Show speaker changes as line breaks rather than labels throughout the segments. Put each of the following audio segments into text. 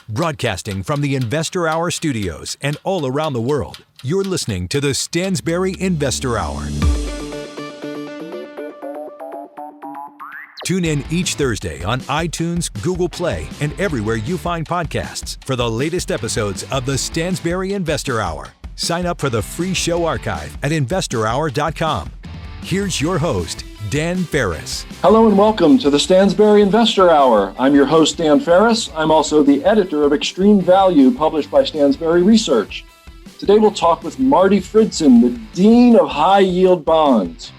Broadcasting from the Investor Hour studios and all around the world, you're listening to the Stansberry Investor Hour. Tune in each Thursday on iTunes, Google Play, and everywhere you find podcasts for the latest episodes of the Stansberry Investor Hour. Sign up for the free show archive at investorhour.com. Here's your host, Dan Ferris.
Hello and welcome to the Stansberry Investor Hour. I'm your host, Dan Ferris. I'm also the editor of Extreme Value, published by Stansberry Research. Today we'll talk with Marty Fridson, the Dean of High Yield Bonds.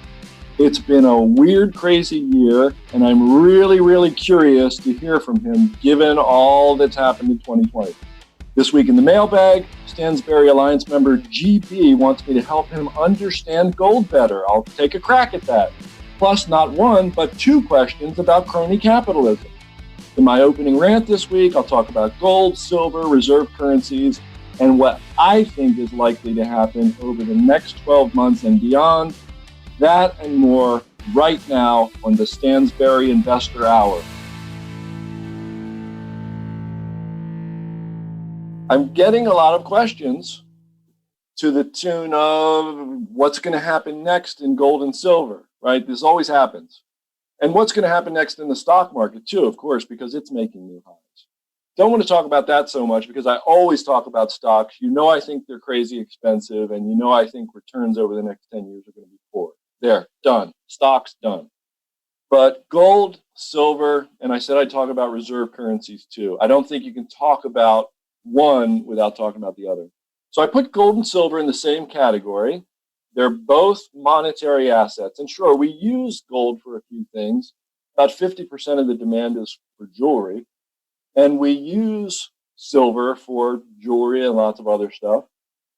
It's been a weird, crazy year, and I'm really curious to hear from him, given all that's happened in 2020. This week in the Mailbag, Stansberry Alliance member GB wants me to help him understand gold better. I'll take a crack at that. Plus, not one, but two questions about crony capitalism. In my opening rant this week, I'll talk about gold, silver, reserve currencies, and what I think is likely to happen over the next 12 months and beyond. That and more right now on the Stansberry Investor Hour. I'm getting a lot of questions to the tune of what's going to happen next in gold and silver, right? This always happens. And what's going to happen next in the stock market too, of course, because it's making new highs. Don't want to talk about that so much because I always talk about stocks. You know I think they're crazy expensive, and you know I think returns over the next 10 years are going to be poor. There, done. Stocks, done. But gold, silver, and I said I'd talk about reserve currencies too. I don't think you can talk about one without talking about the other. So I put gold and silver in the same category. They're both monetary assets. And sure, we use gold for a few things. About 50% of the demand is for jewelry. And we use silver for jewelry and lots of other stuff.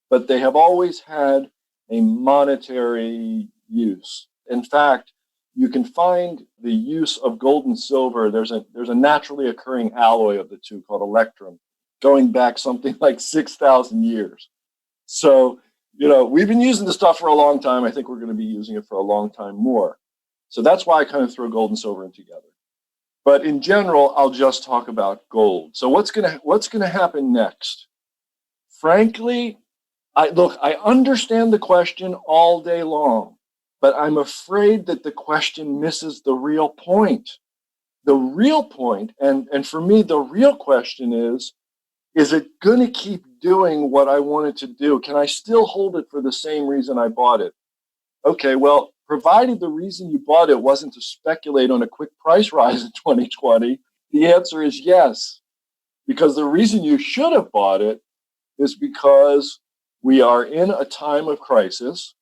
But they have always had a monetary use. In fact, you can find the use of gold and silver. There's a naturally occurring alloy of the two called electrum, going back something like 6,000 years. So, we've been using this stuff for a long time. I think we're going to be using it for a long time more. So that's why I kind of throw gold and silver in together. But in general, I'll just talk about gold. So what's going to happen next? Frankly, I understand the question all day long, but I'm afraid that the question misses the real point. The real point, and for me, the real question is it going to keep doing what I want it to do? Can I still hold it for the same reason I bought it? Okay, well, provided the reason you bought it wasn't to speculate on a quick price rise in 2020, the answer is yes. Because the reason you should have bought it is because we are in a time of crisis.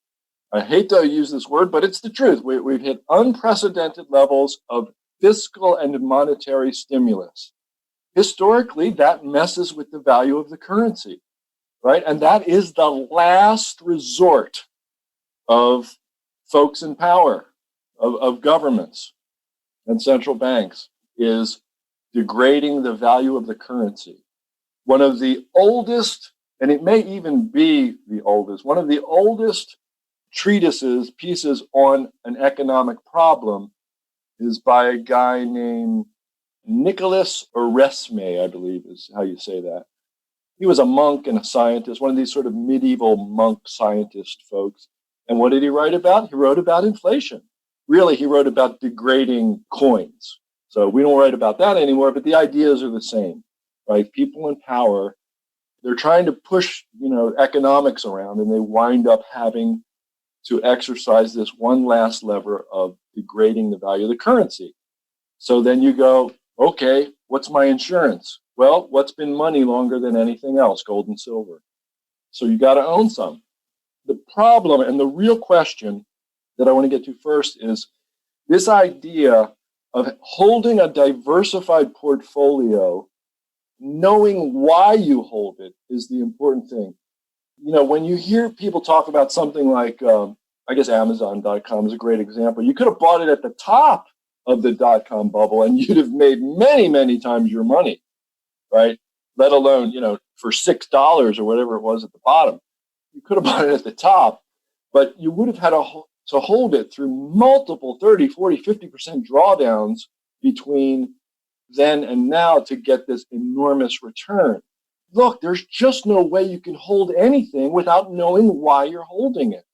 I hate to use this word, but it's the truth. We've hit unprecedented levels of fiscal and monetary stimulus. Historically, that messes with the value of the currency, right? And that is the last resort of folks in power, of governments and central banks, is degrading the value of the currency. One of the oldest, and it may even be the oldest, one of the oldest pieces on an economic problem is by a guy named Nicholas Oresme, I believe is how you say that. He was a monk and a scientist, one of these sort of medieval monk scientist folks. And what did he write about? He wrote about inflation. Really, he wrote about degrading coins. So we don't write about that anymore, but the ideas are the same, right? People in power, they're trying to push, economics around, and they wind up having to exercise this one last lever of degrading the value of the currency. So then you go, okay, what's my insurance? Well, what's been money longer than anything else? Gold and silver. So you got to own some. The problem and the real question that I want to get to first is this idea of holding a diversified portfolio, knowing why you hold it is the important thing. When you hear people talk about something like, I guess Amazon.com is a great example. You could have bought it at the top of the dot-com bubble and you'd have made many times your money, right? Let alone, for $6 or whatever it was at the bottom. You could have bought it at the top, but you would have had to hold it through multiple 30, 40, 50% drawdowns between then and now to get this enormous return. Look, there's just no way you can hold anything without knowing why you're holding it.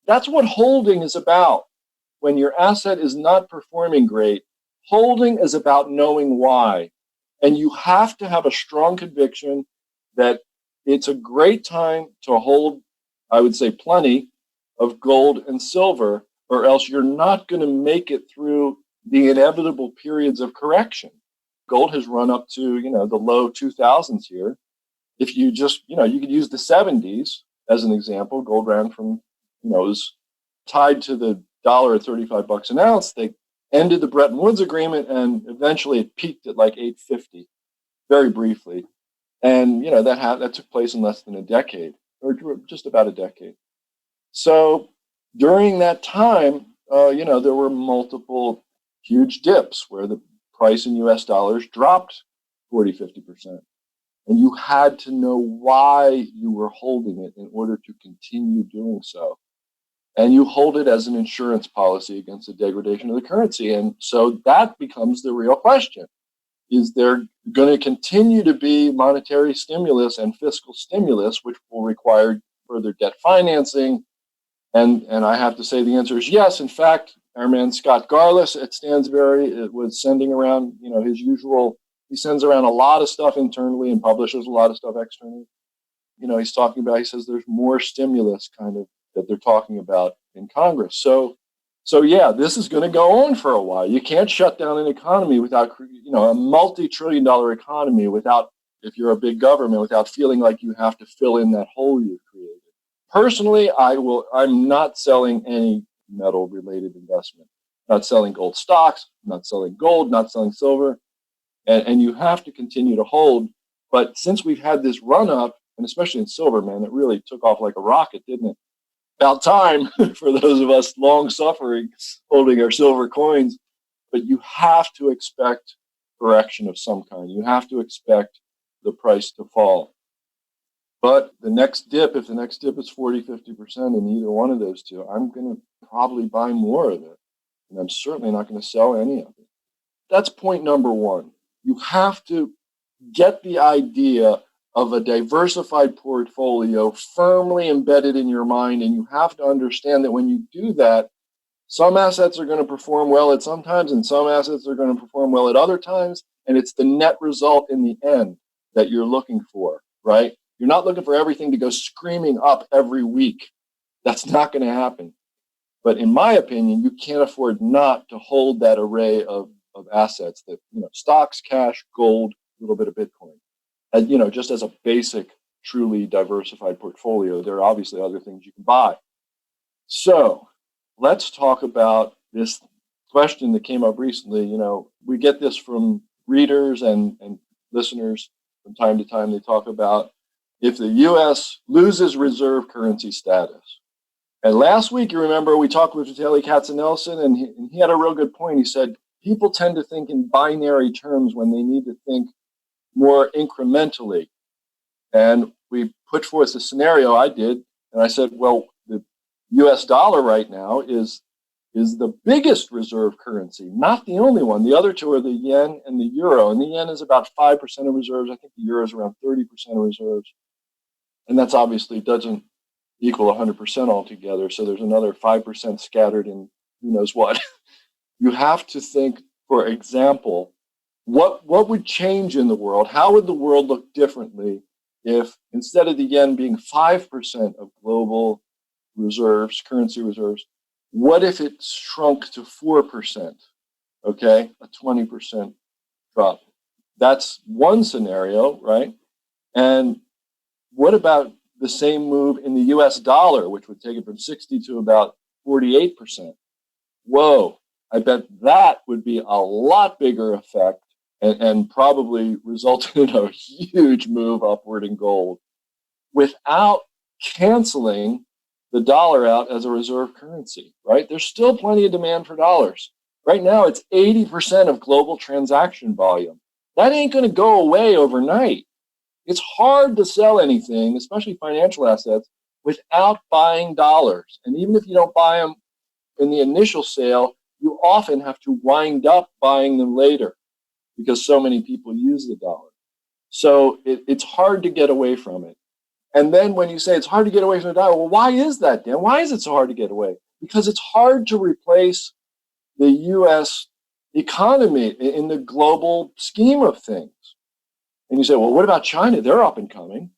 That's what holding is about. When your asset is not performing great, holding is about knowing why. And you have to have a strong conviction that it's a great time to hold, I would say, plenty of gold and silver, or else you're not going to make it through the inevitable periods of correction. Gold has run up to, the low 2000s here. If you just, you could use the 70s as an example. Gold ran from, it was tied to the dollar at $35 an ounce. They ended the Bretton Woods agreement, and eventually it peaked at like 850, very briefly. And, that took place in less than a decade, or just about a decade. So during that time, there were multiple huge dips where the price in US dollars dropped 40, 50%. And you had to know why you were holding it in order to continue doing so. And you hold it as an insurance policy against the degradation of the currency. And so that becomes the real question. Is there going to continue to be monetary stimulus and fiscal stimulus, which will require further debt financing? And I have to say the answer is yes. In fact, our man Scott Garlis at Stansberry was sending around, his usual. He sends around a lot of stuff internally and publishes a lot of stuff externally. He's talking about, he says there's more stimulus kind of that they're talking about in Congress. So yeah, this is going to go on for a while. You can't shut down an economy without, a multi-trillion-dollar economy without, if you're a big government, without feeling like you have to fill in that hole you've created. Personally, I'm not selling any metal-related investment. Not selling gold stocks, not selling gold, not selling silver. And you have to continue to hold. But since we've had this run up, and especially in silver, man, it really took off like a rocket, didn't it? About time for those of us long suffering holding our silver coins. But you have to expect correction of some kind. You have to expect the price to fall. But the next dip, if the next dip is 40, 50% in either one of those two, I'm going to probably buy more of it. And I'm certainly not going to sell any of it. That's point number one. You have to get the idea of a diversified portfolio firmly embedded in your mind, and you have to understand that when you do that, some assets are going to perform well at some times, and some assets are going to perform well at other times, and it's the net result in the end that you're looking for, right? You're not looking for everything to go screaming up every week. That's not going to happen. But in my opinion, you can't afford not to hold that array of assets that, stocks, cash, gold, a little bit of Bitcoin. And, just as a basic, truly diversified portfolio, there are obviously other things you can buy. So let's talk about this question that came up recently. We get this from readers and listeners from time to time. They talk about if the U.S. loses reserve currency status. And last week, you remember, we talked with Vitaly Katzenelson, and he had a real good point. He said, people tend to think in binary terms when they need to think more incrementally. And we put forth a scenario, I did, and I said, well, the US dollar right now is the biggest reserve currency, not the only one. The other two are the yen and the euro. And the yen is about 5% of reserves. I think the euro is around 30% of reserves. And that's obviously doesn't equal 100% altogether. So there's another 5% scattered in who knows what. You have to think, for example, what would change in the world? How would the world look differently if instead of the yen being 5% of global reserves, currency reserves, what if it shrunk to 4%? Okay, a 20% drop. That's one scenario, right? And what about the same move in the US dollar, which would take it from 60 to about 48%? Whoa, I bet that would be a lot bigger effect and probably result in a huge move upward in gold without canceling the dollar out as a reserve currency, right? There's still plenty of demand for dollars. Right now, it's 80% of global transaction volume. That ain't going to go away overnight. It's hard to sell anything, especially financial assets, without buying dollars. And even if you don't buy them in the initial sale, you often have to wind up buying them later. because so many people use the dollar. So it's hard to get away from it. And then when you say it's hard to get away from the dollar, well, why is that, Dan? Why is it so hard to get away? Because it's hard to replace the U.S. economy in the global scheme of things. And you say, well, what about China? They're up and coming.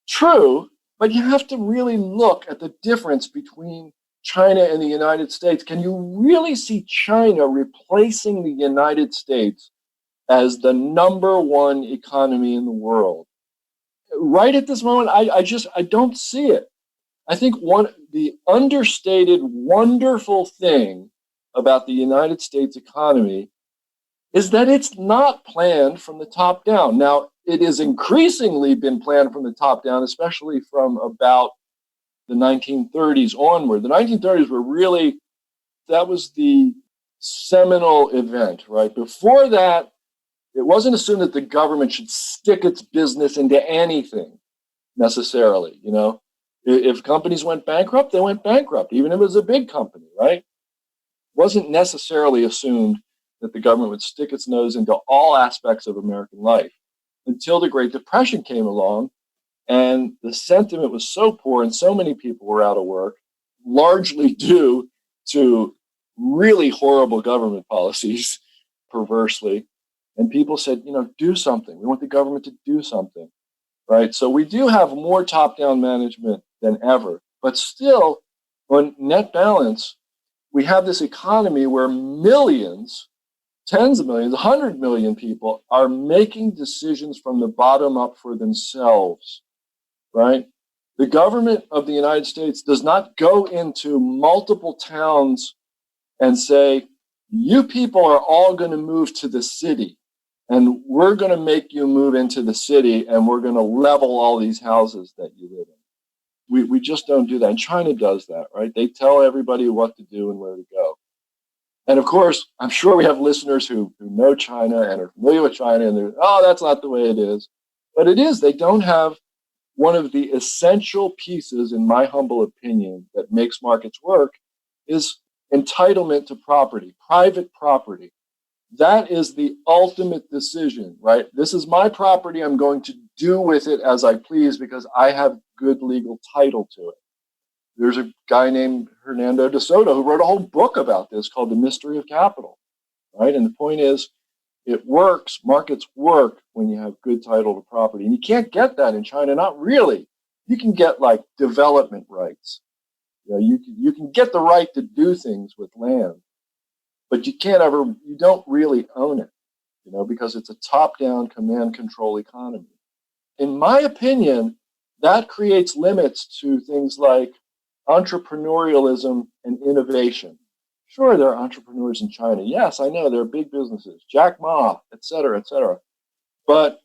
True, but you have to really look at the difference between China and the United States. Can you really see China replacing the United States as the number one economy in the world? Right at this moment, I don't see it. I think the understated, wonderful thing about the United States economy is that it's not planned from the top down. Now, it has increasingly been planned from the top down, especially from about the 1930s onward. The 1930s were really, that was the seminal event, right? Before that, it wasn't assumed that the government should stick its business into anything necessarily. You know, if companies went bankrupt, they went bankrupt, even if it was a big company, right? It wasn't necessarily assumed that the government would stick its nose into all aspects of American life until the Great Depression came along, and the sentiment was so poor and so many people were out of work, largely due to really horrible government policies, perversely. And people said, you know, do something. We want the government to do something, right? So we do have more top-down management than ever. But still, on net balance, we have this economy where millions, tens of millions, 100 million people are making decisions from the bottom up for themselves, right? The government of the United States does not go into multiple towns and say, you people are all going to move to the city. And we're going to make you move into the city, and we're going to level all these houses that you live in. We just don't do that. And China does that, right? They tell everybody what to do and where to go. And of course, I'm sure we have listeners who know China and are familiar with China, and they're, oh, that's not the way it is. But it is. They don't have one of the essential pieces, in my humble opinion, that makes markets work is entitlement to property, private property. That is the ultimate decision, right? This is my property. I'm going to do with it as I please because I have good legal title to it. There's a guy named Hernando de Soto who wrote a whole book about this called The Mystery of Capital, right? And the point is, it works, markets work when you have good title to property. And you can't get that in China, not really. You can get like development rights. You know, you can get the right to do things with land. But you don't really own it, you know, because it's a top-down command control economy. In my opinion, that creates limits to things like entrepreneurialism and innovation. Sure, there are entrepreneurs in China. Yes, I know there are big businesses, Jack Ma, et cetera, et cetera. But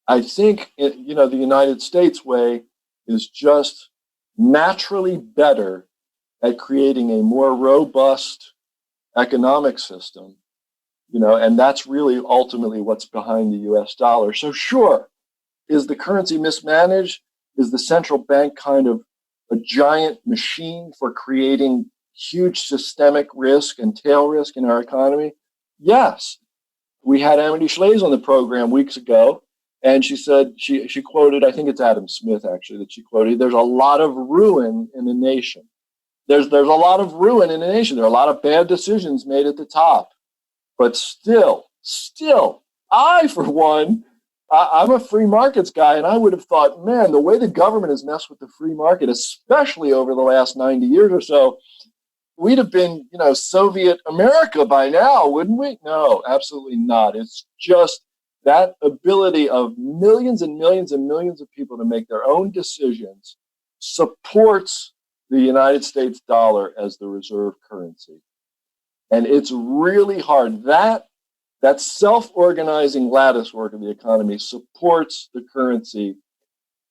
I think, the United States way is just naturally better at creating a more robust economic system, and that's really ultimately what's behind the US dollar. So sure, is the currency mismanaged? Is the central bank kind of a giant machine for creating huge systemic risk and tail risk in our economy? Yes. We had Amity Shlaes on the program weeks ago, and she said, she quoted, I think it's Adam Smith actually, that she quoted, there's a lot of ruin in the nation. There's a lot of ruin in the nation. There are a lot of bad decisions made at the top. But still, I, for one, I'm a free markets guy, and I would have thought, man, the way the government has messed with the free market, especially over the last 90 years or so, we'd have been, Soviet America by now, wouldn't we? No, absolutely not. It's just that ability of millions and millions and millions of people to make their own decisions supports the United States dollar as the reserve currency. And it's really hard. That self-organizing lattice work of the economy supports the currency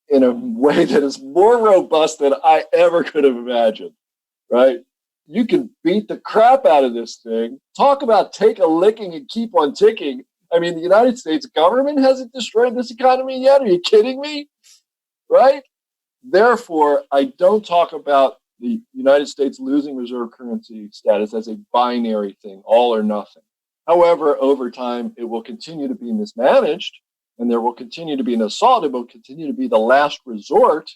in a way that is more robust than I ever could have imagined, right? You can beat the crap out of this thing. Talk about take a licking and keep on ticking. I mean, the United States government hasn't destroyed this economy yet. Are you kidding me? Right? Therefore, I don't talk about the United States losing reserve currency status as a binary thing, all or nothing. However, over time, it will continue to be mismanaged, and there will continue to be an assault. It will continue to be the last resort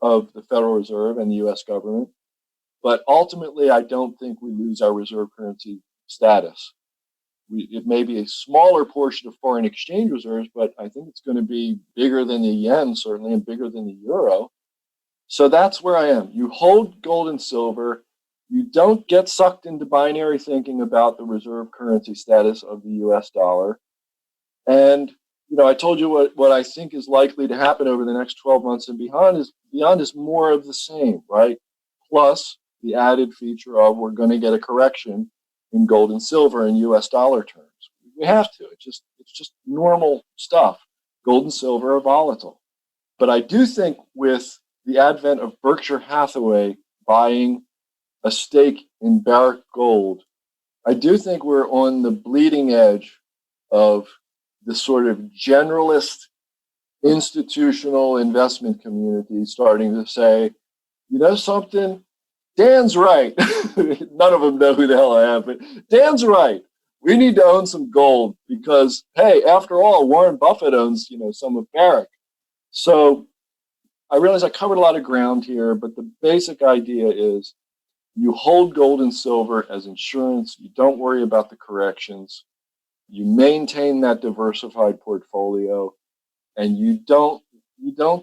of the Federal Reserve and the U.S. government. But ultimately, I don't think we lose our reserve currency status. It may be a smaller portion of foreign exchange reserves, but I think it's going to be bigger than the yen, certainly, and bigger than the euro. So that's where I am. You hold gold and silver. You don't get sucked into binary thinking about the reserve currency status of the US dollar. And, I told you what I think is likely to happen over the next 12 months and beyond is more of the same, right? Plus the added feature of we're going to get a correction in gold and silver in US dollar terms. We have to. It's just normal stuff. Gold and silver are volatile. But I do think with the advent of Berkshire Hathaway buying a stake in Barrick Gold, I do think we're on the bleeding edge of the sort of generalist institutional investment community starting to say, you know something, Dan's right. None of them know who the hell I am, but Dan's right. We need to own some gold because, hey, after all, Warren Buffett owns, some of Barrick. So I realize I covered a lot of ground here, but the basic idea is you hold gold and silver as insurance. You don't worry about the corrections. You maintain that diversified portfolio, and you don't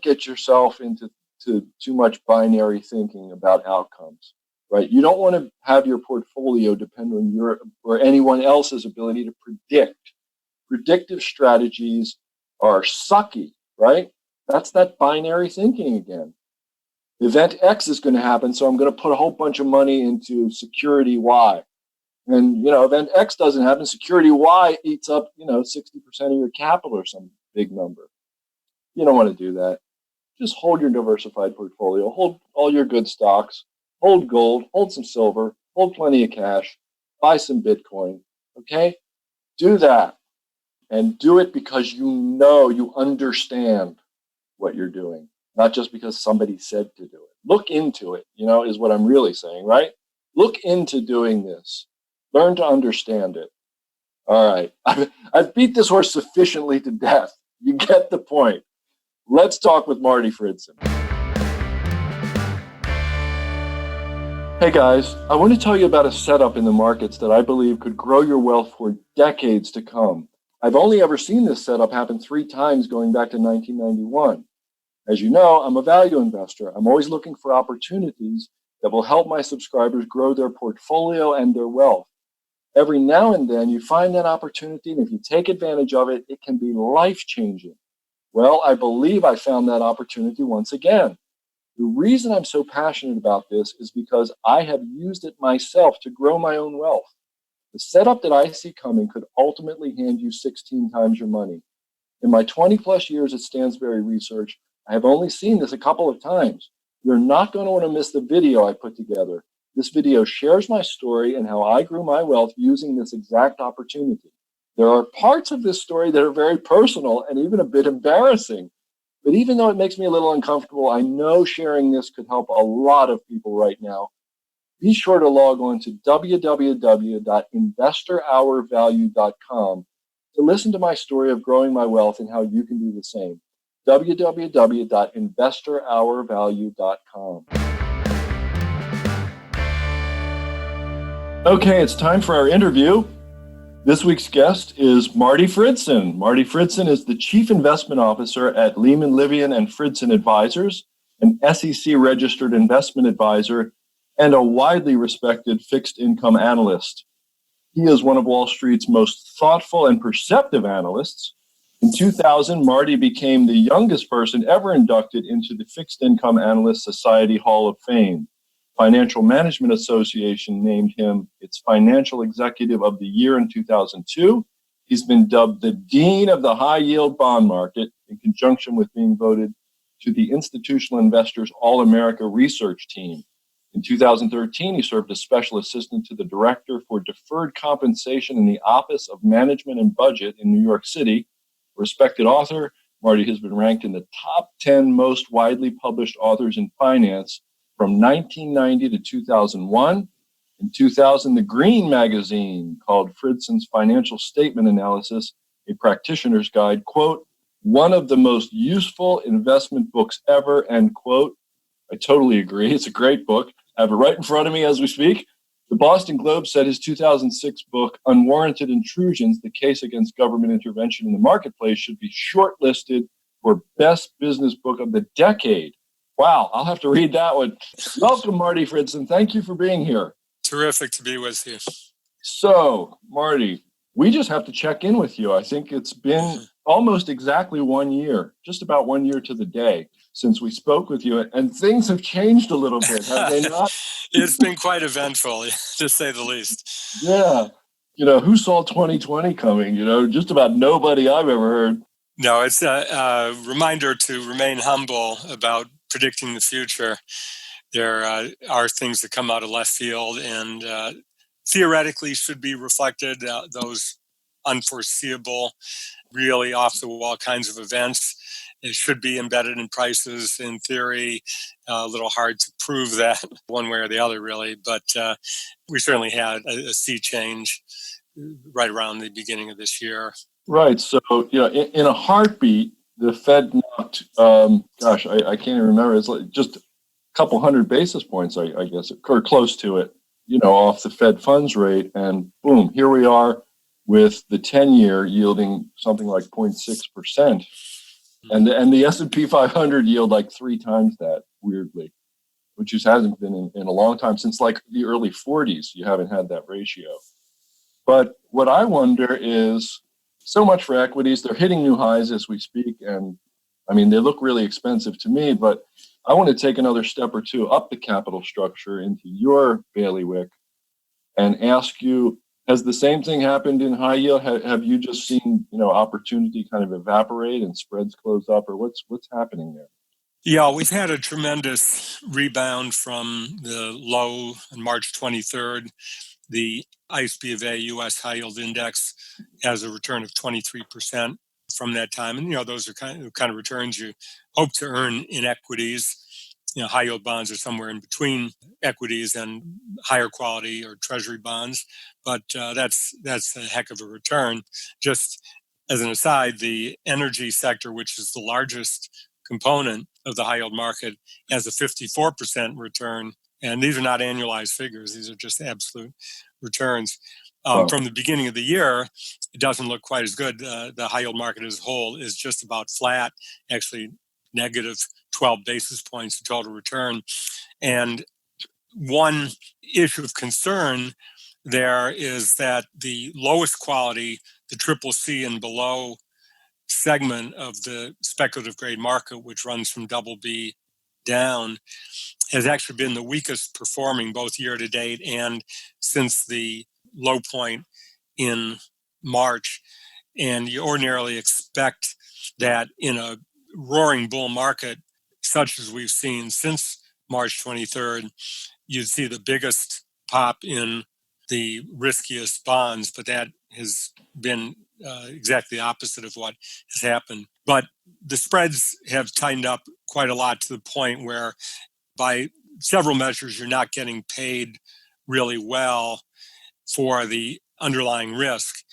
get yourself into too much binary thinking about outcomes, right? You don't want to have your portfolio depend on your or anyone else's ability to predict. Predictive strategies are sucky, right? That's that binary thinking again. Event X is going to happen, so I'm going to put a whole bunch of money into security Y. And, event X doesn't happen, security Y eats up, 60% of your capital or some big number. You don't want to do that. Just hold your diversified portfolio, hold all your good stocks, hold gold, hold some silver, hold plenty of cash, buy some Bitcoin, okay? Do that. And do it because you understand what you're doing, not just because somebody said to do it. Look into it, is what I'm really saying, right? Look into doing this. Learn to understand it. All right. I've beat this horse sufficiently to death. You get the point. Let's talk with Marty Fridson. Hey guys, I want to tell you about a setup in the markets that I believe could grow your wealth for decades to come. I've only ever seen this setup happen 3 times going back to 1991. As you know, I'm a value investor. I'm always looking for opportunities that will help my subscribers grow their portfolio and their wealth. Every now and then you find that opportunity, and if you take advantage of it, it can be life-changing. Well, I believe I found that opportunity once again. The reason I'm so passionate about this is because I have used it myself to grow my own wealth. The setup that I see coming could ultimately hand you 16 times your money. In my 20 plus years at Stansberry Research, I have only seen this a couple of times. You're not going to want to miss the video I put together. This video shares my story and how I grew my wealth using this exact opportunity. There are parts of this story that are very personal and even a bit embarrassing. But even though it makes me a little uncomfortable, I know sharing this could help a lot of people right now. Be sure to log on to www.investorhourvalue.com to listen to my story of growing my wealth and how you can do the same. www.investorhourvalue.com. Okay, it's time for our interview. This week's guest is Marty Fridson. Marty Fridson is the Chief Investment Officer at Lehman, Livian, and Fridson Advisors, an SEC-registered investment advisor, and a widely respected fixed income analyst. He is one of Wall Street's most thoughtful and perceptive analysts. In 2000, Marty became the youngest person ever inducted into the Fixed Income Analyst Society Hall of Fame. Financial Management Association named him its Financial Executive of the Year in 2002. He's been dubbed the Dean of the High Yield Bond Market in conjunction with being voted to the Institutional Investors All-America Research Team. In 2013, he served as Special Assistant to the Director for Deferred Compensation in the Office of Management and Budget in New York City. A respected author, Marty has been ranked in the top 10 most widely published authors in finance from 1990 to 2001. In 2000, the Green magazine called Fridson's Financial Statement Analysis a practitioner's guide, quote, one of the most useful investment books ever, end quote. I totally agree. It's a great book. I have it right in front of me as we speak. The Boston Globe said his 2006 book, Unwarranted Intrusions, The Case Against Government Intervention in the Marketplace, should be shortlisted for Best Business Book of the Decade. Wow, I'll have to read that one. Welcome, Marty Fridson. Thank you for being here.
Terrific to be with you.
So, Marty, we just have to check in with you. I think it's been almost exactly 1 year, just about 1 year to the day since we spoke with you, and things have changed a little bit, have they not?
It's been quite eventful, to say the least.
Yeah. Who saw 2020 coming? Just about nobody I've ever heard.
No, it's a reminder to remain humble about predicting the future. There are things that come out of left field and theoretically should be reflected, those unforeseeable, really off-the-wall kinds of events. It should be embedded in prices in theory. A little hard to prove that one way or the other, really. But we certainly had a sea change right around the beginning of this year.
Right. So, in a heartbeat, the Fed knocked, I can't even remember. It's like just a couple hundred basis points, I guess, or close to it, off the Fed funds rate. And boom, here we are with the 10-year yielding something like 0.6%. And the S&P 500 yield like 3 times that, weirdly, which just hasn't been in a long time. Since like the early 40s, you haven't had that ratio. But what I wonder is, so much for equities. They're hitting new highs as we speak. And I mean, they look really expensive to me, but I want to take another step or two up the capital structure into your bailiwick and ask you, has the same thing happened in high yield? Have you just seen, opportunity kind of evaporate and spreads close up, or what's happening there?
Yeah, we've had a tremendous rebound from the low on March 23rd. The ICE B of A U.S. High Yield Index has a return of 23% from that time. And, those are kind of returns you hope to earn in equities. High yield bonds are somewhere in between equities and higher quality or treasury bonds. But that's a heck of a return. Just as an aside, the energy sector, which is the largest component of the high yield market, has a 54% return. And these are not annualized figures. These are just absolute returns. From the beginning of the year, it doesn't look quite as good. The high yield market as a whole is just about flat, actually negative 12 basis points of total return. And one issue of concern there is that the lowest quality, the triple C and below segment of the speculative grade market, which runs from double B down, has actually been the weakest performing both year to date and since the low point in March. And you ordinarily expect that in a roaring bull market, such as we've seen since March 23rd, you'd see the biggest pop in the riskiest bonds, but that has been exactly the opposite of what has happened. But the spreads have tightened up quite a lot to the point where by several measures, you're not getting paid really well for the underlying risk.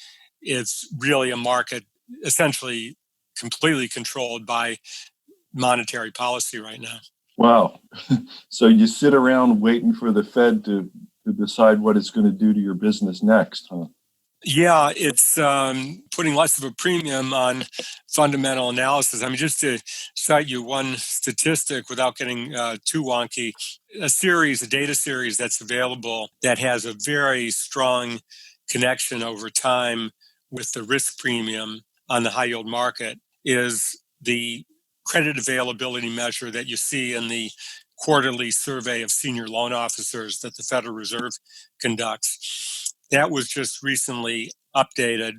It's really a market essentially completely controlled by monetary policy right now.
Wow. So you sit around waiting for the Fed to decide what it's going to do to your business next, huh?
Yeah, it's putting less of a premium on fundamental analysis. I mean, just to cite you one statistic without getting too wonky, a data series that's available that has a very strong connection over time with the risk premium on the high yield market is the credit availability measure that you see in the quarterly survey of senior loan officers that the Federal Reserve conducts. That was just recently updated.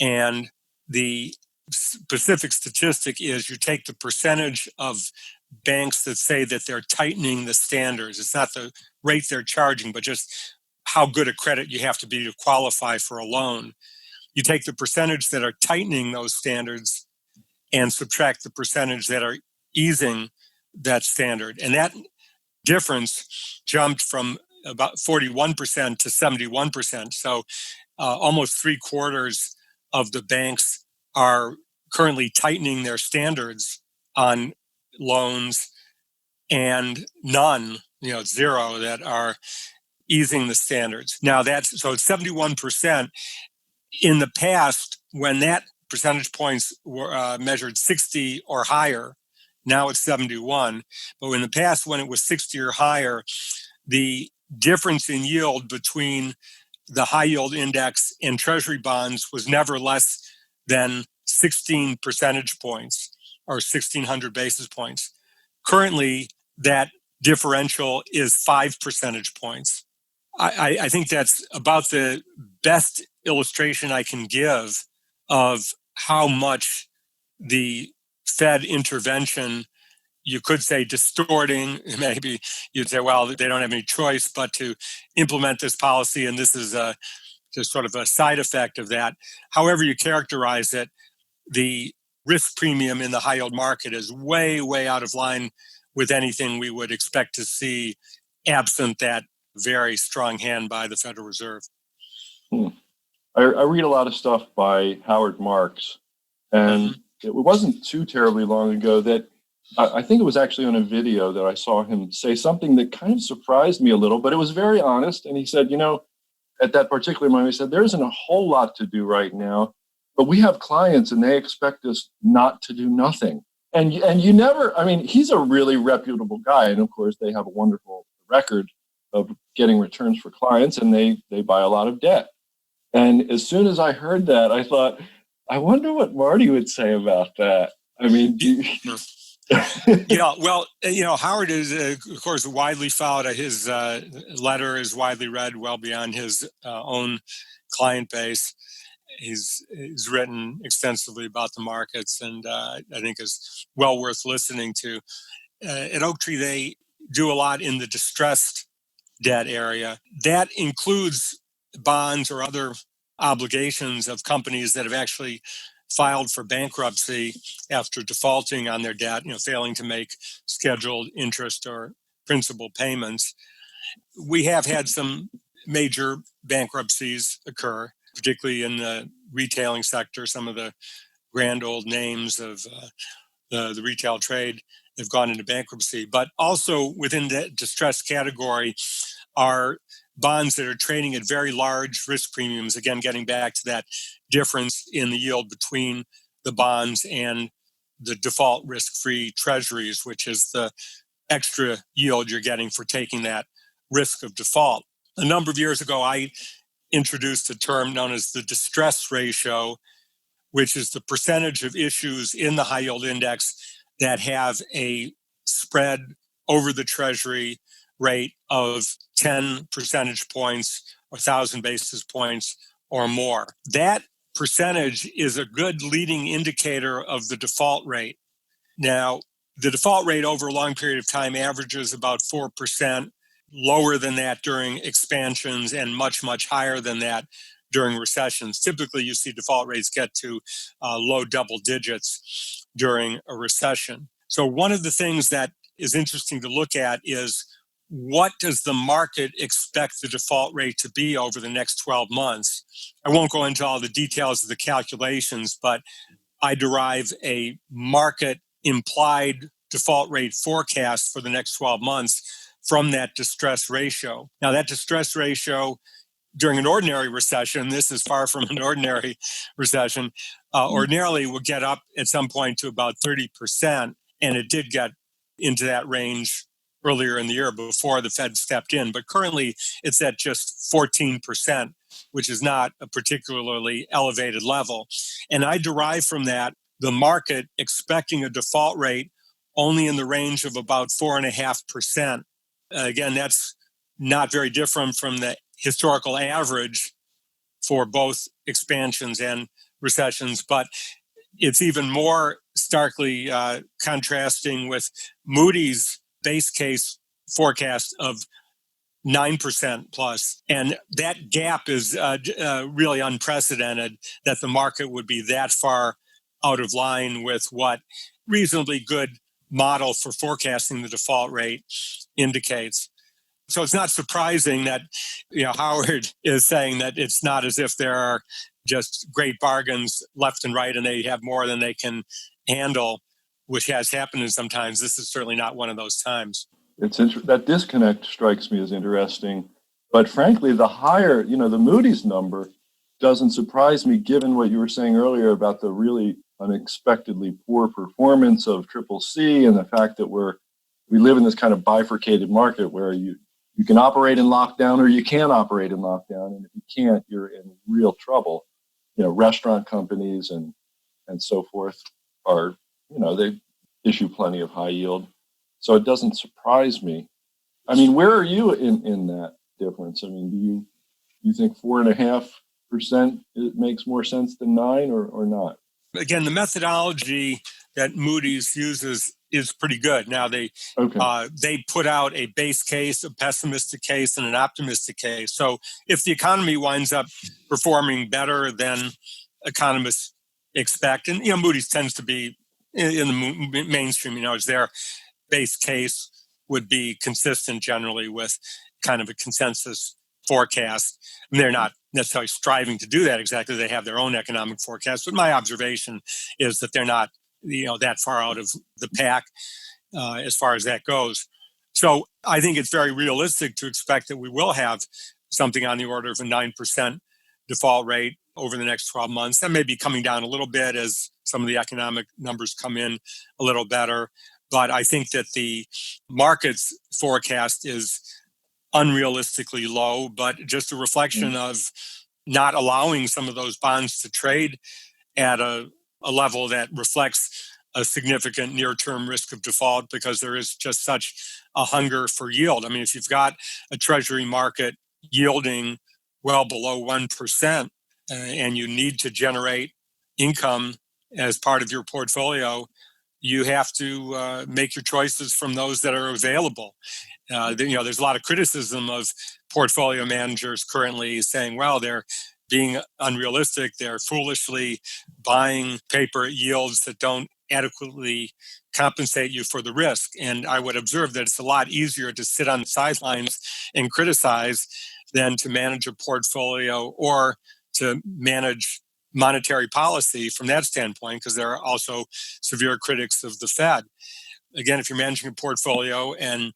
And the specific statistic is you take the percentage of banks that say that they're tightening the standards. It's not the rate they're charging, but just how good a credit you have to be to qualify for a loan. You take the percentage that are tightening those standards and subtract the percentage that are easing that standard. And that difference jumped from about 41% to 71%. So almost 3/4 of the banks are currently tightening their standards on loans, and none, zero, that are easing the standards. Now so it's 71%. In the past, when that percentage points were measured 60 or higher, now it's 71. But in the past, when it was 60 or higher, the difference in yield between the high yield index and treasury bonds was never less than 16 percentage points or 1,600 basis points. Currently, that differential is 5 percentage points. I think that's about the best illustration I can give of how much the Fed intervention, you could say distorting, maybe you'd say, well, they don't have any choice but to implement this policy, and this is just sort of a side effect of that. However you characterize it, the risk premium in the high yield market is way, way out of line with anything we would expect to see absent that very strong hand by the Federal Reserve.
I read a lot of stuff by Howard Marks, and it wasn't too terribly long ago that I think it was actually on a video that I saw him say something that kind of surprised me a little, but it was very honest. And he said, at that particular moment, he said, there isn't a whole lot to do right now, but we have clients and they expect us not to do nothing. And you never, he's a really reputable guy. And of course, they have a wonderful record of getting returns for clients, and they buy a lot of debt. And as soon as I heard that, I thought, I wonder what Marty would say about that.
Yeah, well, Howard is, of course, widely followed. His letter is widely read well beyond his own client base. He's written extensively about the markets, and I think is well worth listening to. At Oaktree, they do a lot in the distressed debt area. That includes bonds or other obligations of companies that have actually filed for bankruptcy after defaulting on their debt, failing to make scheduled interest or principal payments. We have had some major bankruptcies occur, particularly in the retailing sector. Some of the grand old names of the retail trade have gone into bankruptcy. But also within the distressed category are bonds that are trading at very large risk premiums, again, getting back to that difference in the yield between the bonds and the default risk-free treasuries, which is the extra yield you're getting for taking that risk of default. A number of years ago, I introduced a term known as the distress ratio, which is the percentage of issues in the high yield index that have a spread over the treasury rate of 10 percentage points, 1,000 basis points or more. That percentage is a good leading indicator of the default rate. Now, the default rate over a long period of time averages about 4%, lower than that during expansions and much, much higher than that during recessions. Typically, you see default rates get to low double digits during a recession. So one of the things that is interesting to look at is, what does the market expect the default rate to be over the next 12 months? I won't go into all the details of the calculations, but I derive a market implied default rate forecast for the next 12 months from that distress ratio. Now, that distress ratio during an ordinary recession, this is far from an ordinary recession, ordinarily would get up at some point to about 30%, and it did get into that range earlier in the year before the Fed stepped in. But currently, it's at just 14%, which is not a particularly elevated level. And I derive from that the market expecting a default rate only in the range of about 4.5%. Again, that's not very different from the historical average for both expansions and recessions, but it's even more starkly contrasting with Moody's base case forecast of 9% plus. And that gap is really unprecedented, that the market would be that far out of line with what reasonably good model for forecasting the default rate indicates. So it's not surprising that, Howard is saying that it's not as if there are just great bargains left and right and they have more than they can handle, which has happened in sometimes. This is certainly not one of those times.
That disconnect strikes me as interesting. But frankly, the higher, the Moody's number doesn't surprise me given what you were saying earlier about the really unexpectedly poor performance of CCC and the fact that we live in this kind of bifurcated market where you can operate in lockdown or you can't operate in lockdown. And if you can't, you're in real trouble. Restaurant companies and so forth are, they issue plenty of high yield. So it doesn't surprise me. I mean, where are you in that difference? I mean, do you think 4.5% it makes more sense than 9 or not?
Again, the methodology that Moody's uses is pretty good. Now they put out a base case, a pessimistic case, and an optimistic case. So if the economy winds up performing better than economists expect, and Moody's tends to be in the mainstream, it's their base case would be consistent generally with kind of a consensus forecast. And they're not necessarily striving to do that exactly. They have their own economic forecast. But my observation is that they're not, that far out of the pack as far as that goes. So I think it's very realistic to expect that we will have something on the order of a 9% default rate over the next 12 months. That may be coming down a little bit as some of the economic numbers come in a little better. But I think that the market's forecast is unrealistically low, but just a reflection of not allowing some of those bonds to trade at a level that reflects a significant near-term risk of default because there is just such a hunger for yield. I mean, if you've got a treasury market yielding well below 1% and you need to generate income as part of your portfolio, you have to make your choices from those that are available. There's a lot of criticism of portfolio managers currently saying, well, they're being unrealistic. They're foolishly buying paper at yields that don't adequately compensate you for the risk. And I would observe that it's a lot easier to sit on the sidelines and criticize than to manage a portfolio or to manage monetary policy from that standpoint, because there are also severe critics of the Fed. Again, if you're managing a portfolio and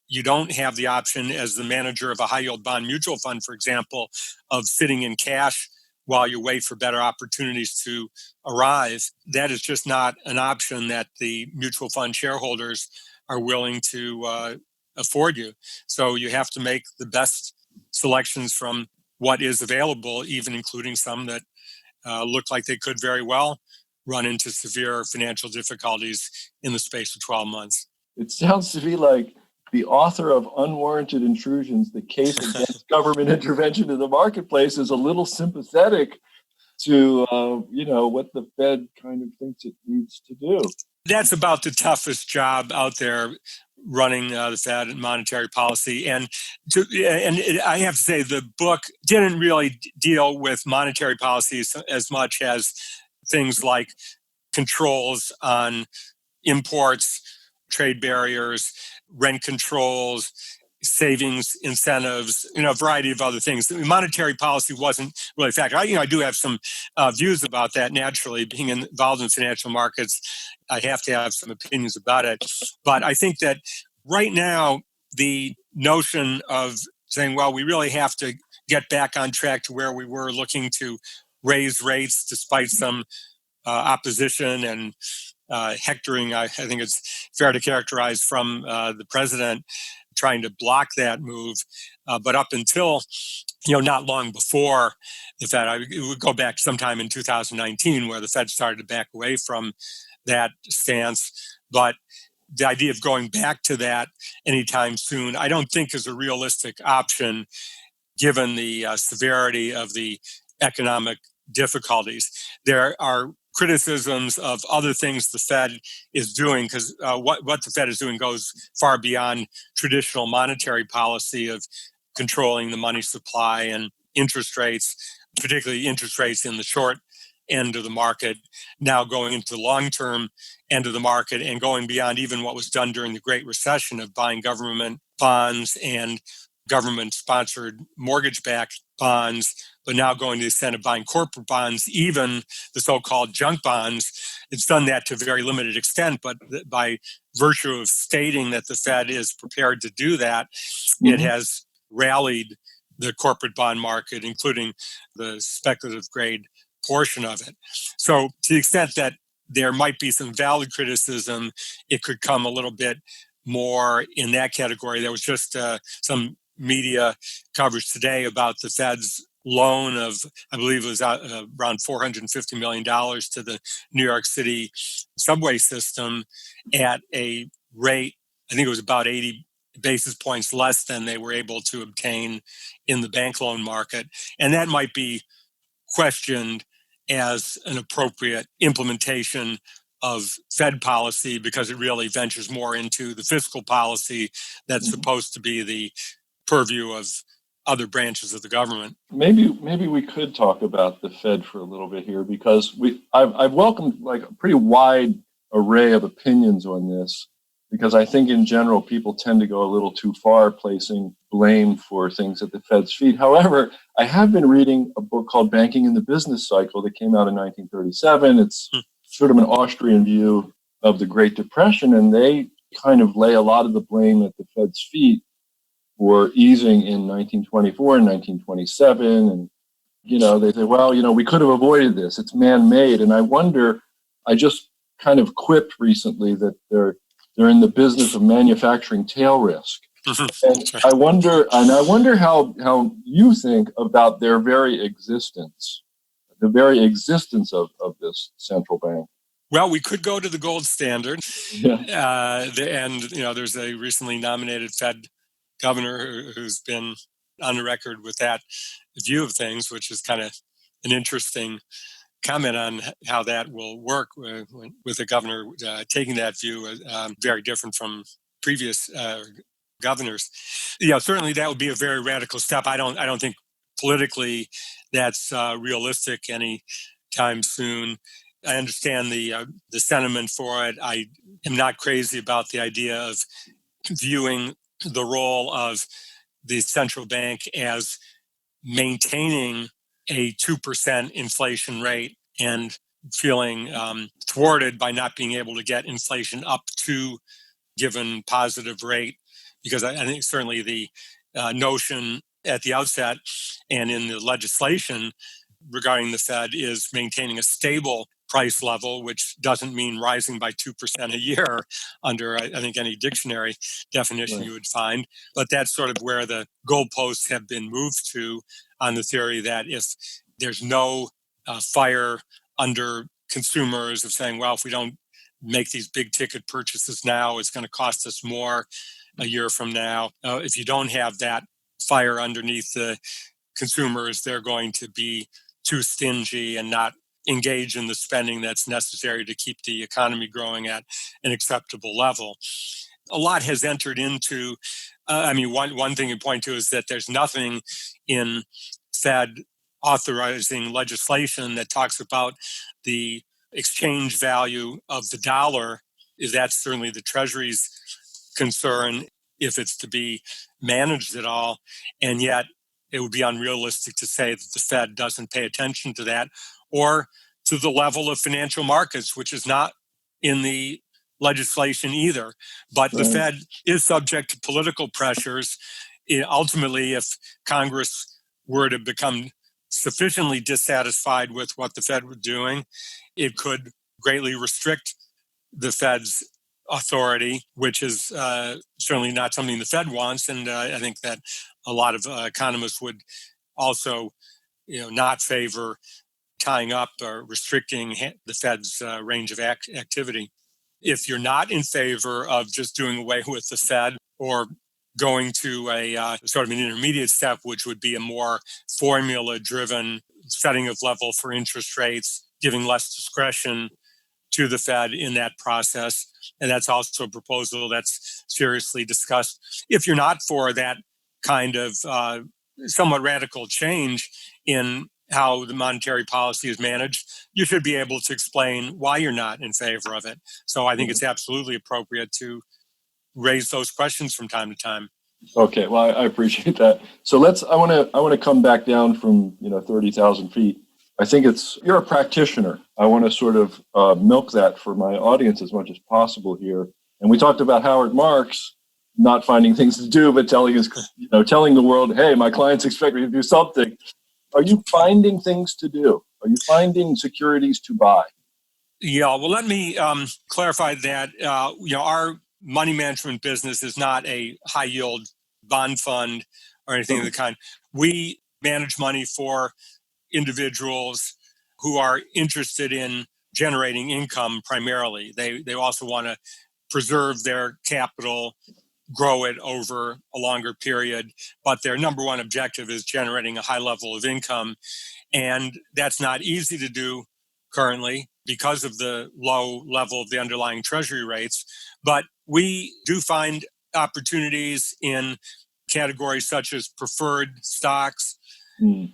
you don't have the option as the manager of a high yield bond mutual fund, for example, of sitting in cash while you wait for better opportunities to arrive, that is just not an option that the mutual fund shareholders are willing to afford you. So you have to make the best selections from what is available, even including some that look like they could very well run into severe financial difficulties in the space of 12 months.
It sounds to me like the author of Unwarranted Intrusions, the case against government intervention in the marketplace, is a little sympathetic to, what the Fed kind of thinks it needs to do.
That's about the toughest job out there, running the Fed and monetary policy. And I have to say, the book didn't really deal with monetary policies as much as things like controls on imports, trade barriers, rent controls, savings incentives, a variety of other things. Monetary policy wasn't really a factor. I do have some views about that. Naturally, being involved in financial markets, I have to have some opinions about it. But I think that right now, the notion of saying, well, we really have to get back on track to where we were, looking to raise rates despite some opposition and hectoring, I think it's fair to characterize, from the president trying to block that move. But up until, not long before the Fed, it would go back sometime in 2019 where the Fed started to back away from that stance. But the idea of going back to that anytime soon, I don't think is a realistic option given the severity of the economic difficulties. There are criticisms of other things the Fed is doing, because what the Fed is doing goes far beyond traditional monetary policy of controlling the money supply and interest rates, particularly interest rates in the short end of the market, now going into the long-term end of the market and going beyond even what was done during the Great Recession of buying government bonds and government-sponsored mortgage-backed bonds, but now going to the extent of buying corporate bonds, even the so-called junk bonds. It's done that to a very limited extent, but by virtue of stating that the Fed is prepared to do that, it has rallied the corporate bond market, including the speculative grade portion of it. So to the extent that there might be some valid criticism, it could come a little bit more in that category. There was just some media coverage today about the Fed's loan of, I believe it was around $450 million to the New York City subway system at a rate, I think it was about 80 basis points less than they were able to obtain in the bank loan market. And that might be questioned as an appropriate implementation of Fed policy because it really ventures more into the fiscal policy that's supposed to be the purview of other branches of the government.
Maybe we could talk about the Fed for a little bit here because I've welcomed like a pretty wide array of opinions on this because I think in general people tend to go a little too far placing blame for things at the Fed's feet. However, I have been reading a book called Banking in the Business Cycle that came out in 1937. It's sort of an Austrian view of the Great Depression, and they kind of lay a lot of the blame at the Fed's feet for easing in 1924 and 1927. And, they say, well, we could have avoided this. It's man-made. And I wonder, I just kind of quipped recently that they're in the business of manufacturing tail risk. And I wonder how you think about their very existence, the very existence of this central bank.
Well, we could go to the gold standard.
Yeah.
There's a recently nominated Fed governor who's been on the record with that view of things, which is kind of an interesting comment on how that will work with a governor taking that view, very different from previous governors. Certainly that would be a very radical step. I don't think politically that's realistic anytime soon. I understand the sentiment for it. I am not crazy about the idea of viewing the role of the central bank as maintaining a 2% inflation rate and feeling thwarted by not being able to get inflation up to given positive rate. Because I think certainly the notion at the outset and in the legislation regarding the Fed is maintaining a stable price level, which doesn't mean rising by 2% a year under, I think, any dictionary definition you would find. But that's sort of where the goalposts have been moved to on the theory that if there's no fire under consumers of saying, well, if we don't make these big ticket purchases now, it's going to cost us more a year from now. If you don't have that fire underneath the consumers, they're going to be too stingy and not engage in the spending that's necessary to keep the economy growing at an acceptable level. A lot has entered into, one thing you point to is that there's nothing in Fed authorizing legislation that talks about the exchange value of the dollar. That's certainly the Treasury's concern if it's to be managed at all. And yet it would be unrealistic to say that the Fed doesn't pay attention to that or to the level of financial markets, which is not in the legislation either. But the Fed is subject to political pressures. Ultimately, if Congress were to become sufficiently dissatisfied with what the Fed was doing, it could greatly restrict the Fed's authority, which is certainly not something the Fed wants. And I think that a lot of economists would also, not favor tying up or restricting the Fed's range of activity. If you're not in favor of just doing away with the Fed or going to a sort of an intermediate step, which would be a more formula-driven setting of level for interest rates, giving less discretion to the Fed in that process. And that's also a proposal that's seriously discussed. If you're not for that kind of somewhat radical change in how the monetary policy is managed, you should be able to explain why you're not in favor of it. So I think it's absolutely appropriate to raise those questions from time to time.
Okay, well, I appreciate that. So I want to come back down from 30,000 feet. I think you're a practitioner. I want to sort of milk that for my audience as much as possible here. And we talked about Howard Marks not finding things to do, but telling the world, hey, my clients expect me to do something. Are you finding things to do? Are you finding securities to buy?
Yeah, well, let me clarify that. Our money management business is not a high yield bond fund or anything of the kind. We manage money for individuals who are interested in generating income primarily. They also want to preserve their capital, grow it over a longer period, but their number one objective is generating a high level of income. And that's not easy to do currently because of the low level of the underlying treasury rates. But we do find opportunities in categories such as preferred stocks,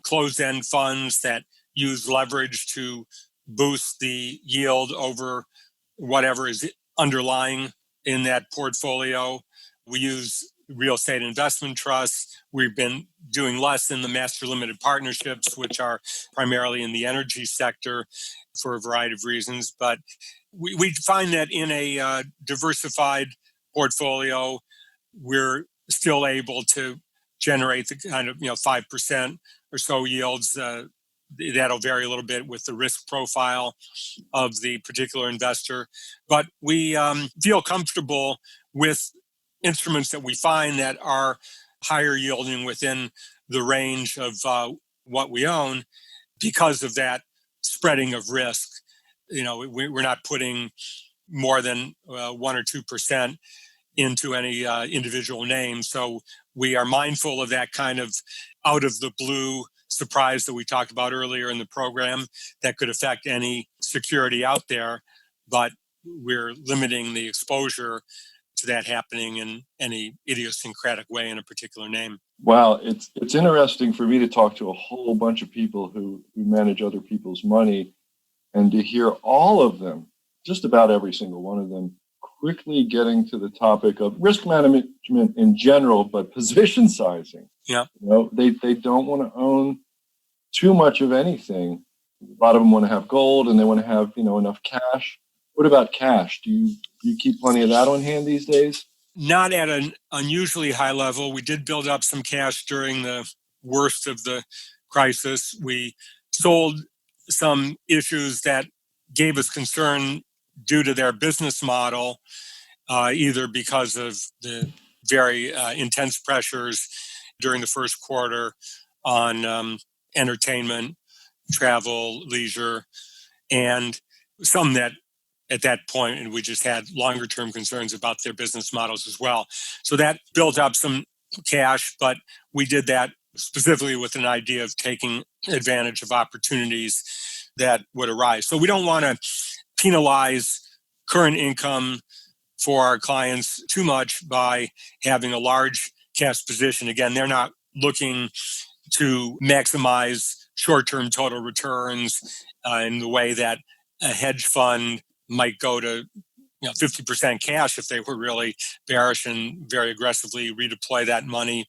closed-end funds that use leverage to boost the yield over whatever is underlying in that portfolio. We use real estate investment trusts. We've been doing less in the master limited partnerships, which are primarily in the energy sector for a variety of reasons. But we find that in a diversified portfolio, we're still able to generate the kind of 5% or so yields. That'll vary a little bit with the risk profile of the particular investor. But we feel comfortable with instruments that we find that are higher yielding within the range of what we own because of that spreading of risk. We're not putting more than 1 or 2% into any individual name. So we are mindful of that kind of out of the blue surprise that we talked about earlier in the program that could affect any security out there, but we're limiting the exposure to that happening in any idiosyncratic way in a particular name.
Wow, it's interesting for me to talk to a whole bunch of people who manage other people's money and to hear all of them, just about every single one of them, quickly getting to the topic of risk management in general, but position sizing.
Yeah.
They don't want to own too much of anything. A lot of them want to have gold and they want to have, enough cash. What about cash? Do you keep plenty of that on hand these days?
Not at an unusually high level. We did build up some cash during the worst of the crisis. We sold some issues that gave us concern due to their business model, either because of the very intense pressures during the first quarter on entertainment, travel, leisure, and some that at that point, and we just had longer term concerns about their business models as well. So that built up some cash, but we did that specifically with an idea of taking advantage of opportunities that would arise. So we don't want to penalize current income for our clients too much by having a large cash position. Again, they're not looking to maximize short-term total returns in the way that a hedge fund might go to 50% cash if they were really bearish and very aggressively redeploy that money.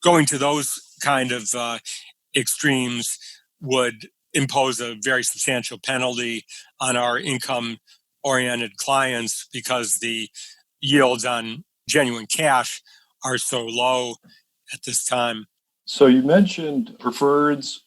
Going to those kind of extremes would impose a very substantial penalty on our income-oriented clients because the yields on genuine cash are so low at this time.
So you mentioned preferreds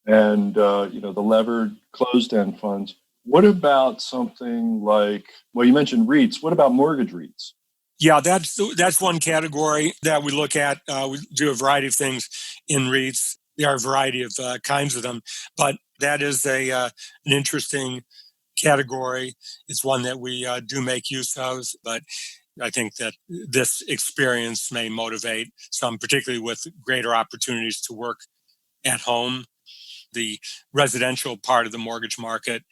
and the levered closed-end funds. What about something like, you mentioned REITs. What about mortgage REITs?
Yeah, that's one category that we look at. We do a variety of things in REITs. There are a variety of kinds of them, but that is an interesting category. It's one that we do make use of, but I think that this experience may motivate some, particularly with greater opportunities to work at home. The residential part of the mortgage market,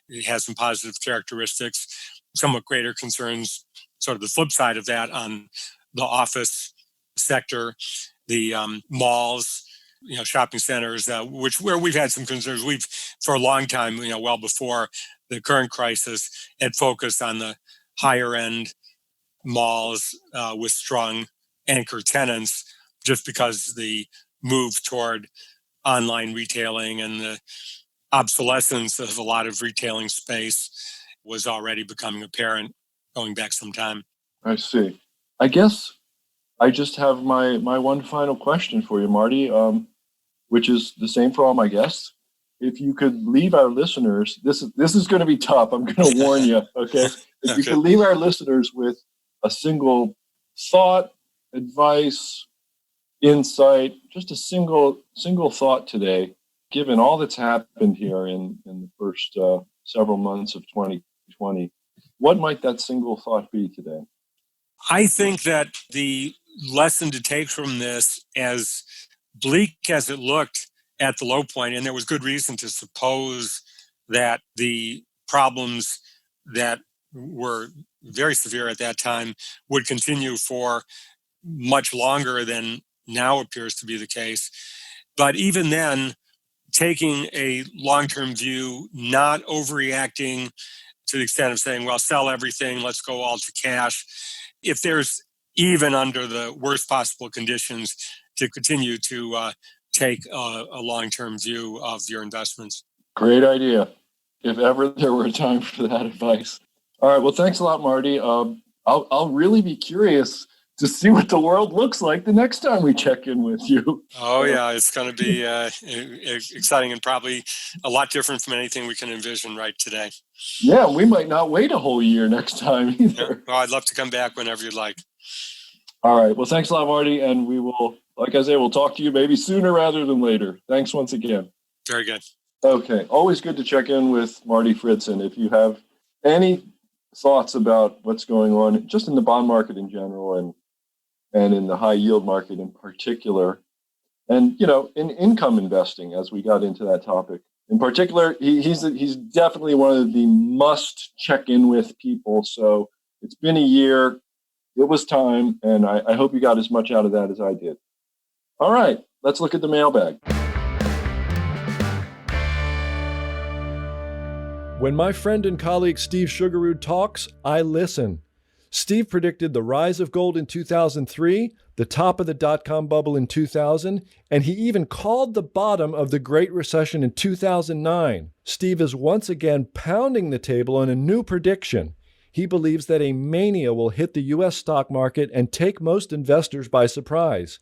it has some positive characteristics, somewhat greater concerns, sort of the flip side of that on the office sector, the malls, shopping centers, where we've had some concerns. We've, for a long time, well before the current crisis, had focused on the higher end malls with strong anchor tenants, just because the move toward online retailing and the obsolescence of a lot of retailing space was already becoming apparent going back some time.
I see. I guess I just have my one final question for you, Marty, which is the same for all my guests. If you could leave our listeners, this is going to be tough. I'm going to warn you, okay? If you could leave our listeners with a single thought, advice, insight, just a single thought today, given all that's happened here in the first several months of 2020, what might that single thought be today?
I think that the lesson to take from this, as bleak as it looked at the low point, and there was good reason to suppose that the problems that were very severe at that time would continue for much longer than now appears to be the case. But even then, taking a long-term view, not overreacting to the extent of saying, well, sell everything, let's go all to cash. If there's even under the worst possible conditions, to continue to take a long-term view of your investments.
Great idea. If ever there were a time for that advice. All right. Well, thanks a lot, Marty. I'll really be curious to see what the world looks like the next time we check in with you.
Oh, yeah. It's going to be exciting and probably a lot different from anything we can envision right today.
Yeah, we might not wait a whole year next time either.
Yeah. Well, I'd love to come back whenever you'd like.
All right. Well, thanks a lot, Marty. And we will, like I say, we'll talk to you maybe sooner rather than later. Thanks once again.
Very good.
Okay. Always good to check in with Marty Fridson. If you have any thoughts about what's going on just in the bond market in general and in the high yield market in particular, and, in income investing, as we got into that topic in particular, he's definitely one of the must check in with people. So it's been a year. It was time. And I hope you got as much out of that as I did. All right, let's look at the mailbag.
When my friend and colleague Steve Sugarud talks, I listen. Steve predicted the rise of gold in 2003, the top of the dot-com bubble in 2000, and he even called the bottom of the Great Recession in 2009. Steve is once again pounding the table on a new prediction. He believes that a mania will hit the U.S. stock market and take most investors by surprise.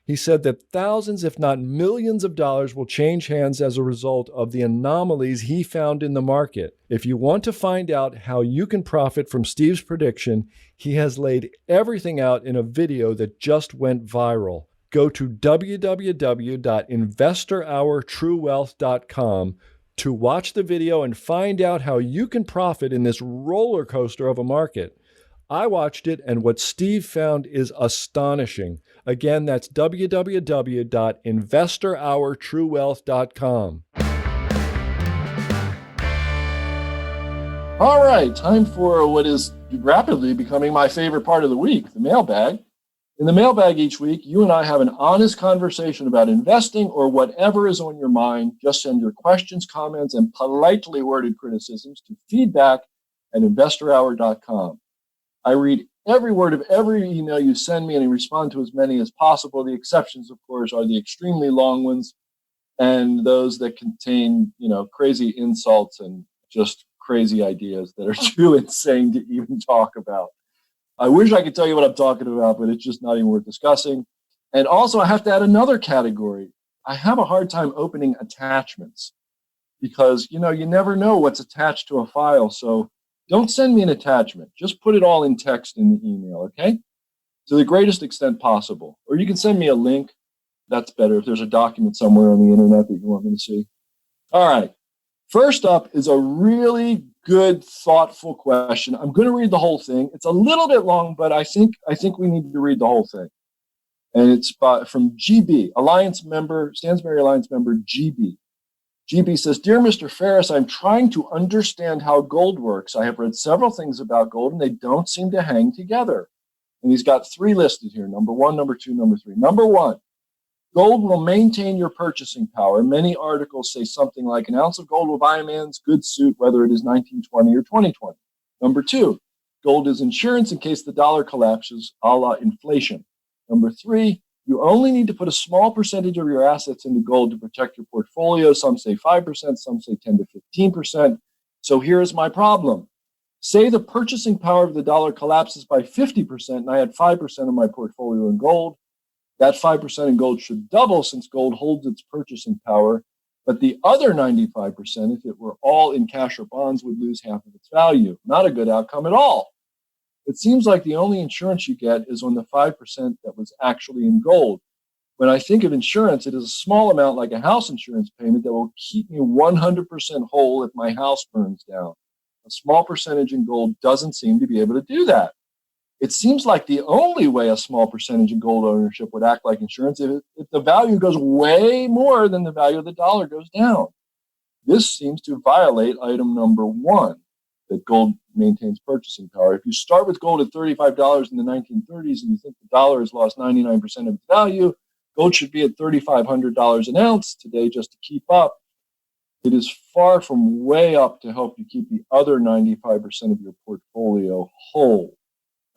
He said that thousands, if not millions of dollars will change hands as a result of the anomalies he found in the market. If you want to find out how you can profit from Steve's prediction, he has laid everything out in a video that just went viral. Go to www.investorhourtruewealth.com to watch the video and find out how you can profit in this roller coaster of a market. I watched it, and what Steve found is astonishing. Again, that's www.investorhourtruewealth.com.
All right, time for what is rapidly becoming my favorite part of the week, the mailbag. In the mailbag each week, you and I have an honest conversation about investing or whatever is on your mind. Just send your questions, comments, and politely worded criticisms to feedback@investorhour.com. I read every word of every email you send me and I respond to as many as possible. The exceptions, of course, are the extremely long ones and those that contain, crazy insults and just crazy ideas that are too insane to even talk about. I wish I could tell you what I'm talking about, but it's just not even worth discussing. And also, I have to add another category. I have a hard time opening attachments because, you never know what's attached to a file. So don't send me an attachment. Just put it all in text in the email, okay? To the greatest extent possible. Or you can send me a link. That's better if there's a document somewhere on the internet that you want me to see. All right. First up is a really good, thoughtful question. I'm going to read the whole thing. It's a little bit long, but I think we need to read the whole thing. And it's from GB, Alliance member, Stansberry Alliance member GB. GB says, Dear Mr. Ferris, I'm trying to understand how gold works. I have read several things about gold, and they don't seem to hang together. And he's got three listed here, number 1, number 2, number 3. Number 1, Gold will maintain your purchasing power. Many articles say something like an ounce of gold will buy a man's good suit, whether it is 1920 or 2020. Number 2, gold is insurance in case the dollar collapses, a la inflation. Number 3, you only need to put a small percentage of your assets into gold to protect your portfolio. Some say 5%, some say 10 to 15%. So here's my problem. Say the purchasing power of the dollar collapses by 50%, and I had 5% of my portfolio in gold. That 5% in gold should double since gold holds its purchasing power. But the other 95%, if it were all in cash or bonds, would lose half of its value. Not a good outcome at all. It seems like the only insurance you get is on the 5% that was actually in gold. When I think of insurance, it is a small amount like a house insurance payment that will keep me 100% whole if my house burns down. A small percentage in gold doesn't seem to be able to do that. It seems like the only way a small percentage of gold ownership would act like insurance if the value goes way more than the value of the dollar goes down. This seems to violate item number 1, that gold maintains purchasing power. If you start with gold at $35 in the 1930s and you think the dollar has lost 99% of its value, gold should be at $3,500 an ounce today just to keep up. It is far from way up to help you keep the other 95% of your portfolio whole.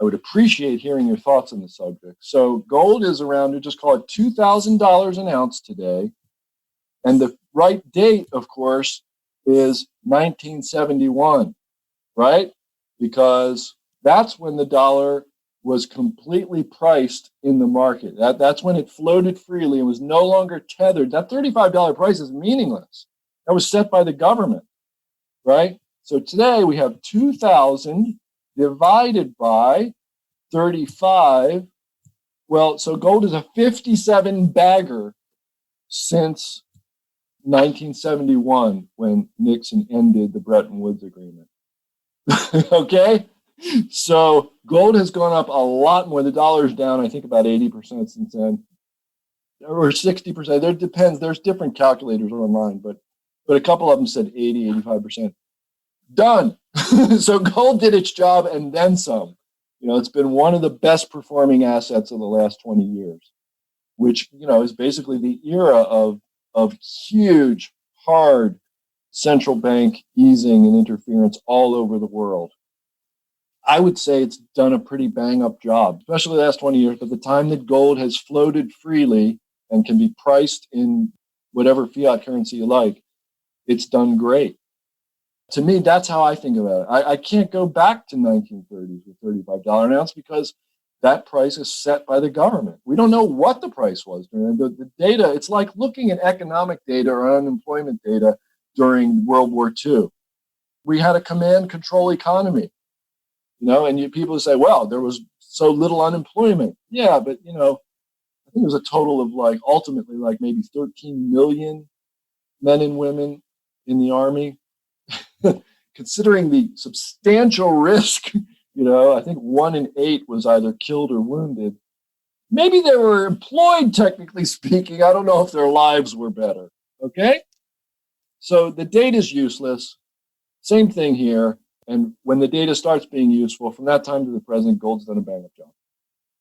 I would appreciate hearing your thoughts on the subject. So gold is around, just call it $2,000 an ounce today. And the right date, of course, is 1971, right? Because that's when the dollar was completely priced in the market. That's when it floated freely and was no longer tethered. That $35 price is meaningless. That was set by the government, right? So today we have 2,000 divided by 35. Well, so gold is a 57 bagger since 1971 when Nixon ended the Bretton Woods Agreement. Okay? So gold has gone up a lot more. The dollar's down, I think, about 80% since then, or 60%. It depends. There's different calculators online, but a couple of them said 80, 85%. Done. So gold did its job and then some. It's been one of the best performing assets of the last 20 years, which, is basically the era of huge, hard central bank easing and interference all over the world. I would say it's done a pretty bang-up job, especially the last 20 years. But the time that gold has floated freely and can be priced in whatever fiat currency you like, it's done great. To me, that's how I think about it. I can't go back to 1930s with $35 an ounce because that price is set by the government. We don't know what the price was during the data. It's like looking at economic data or unemployment data during World War II. We had a command control economy, and people say, well, there was so little unemployment. Yeah, but, I think it was a total of ultimately maybe 13 million men and women in the Army. Considering the substantial risk, I think 1 in 8 was either killed or wounded. Maybe they were employed, technically speaking. I don't know if their lives were better. Okay? So the data is useless. Same thing here. And when the data starts being useful, from that time to the present, gold's done a bang-up job.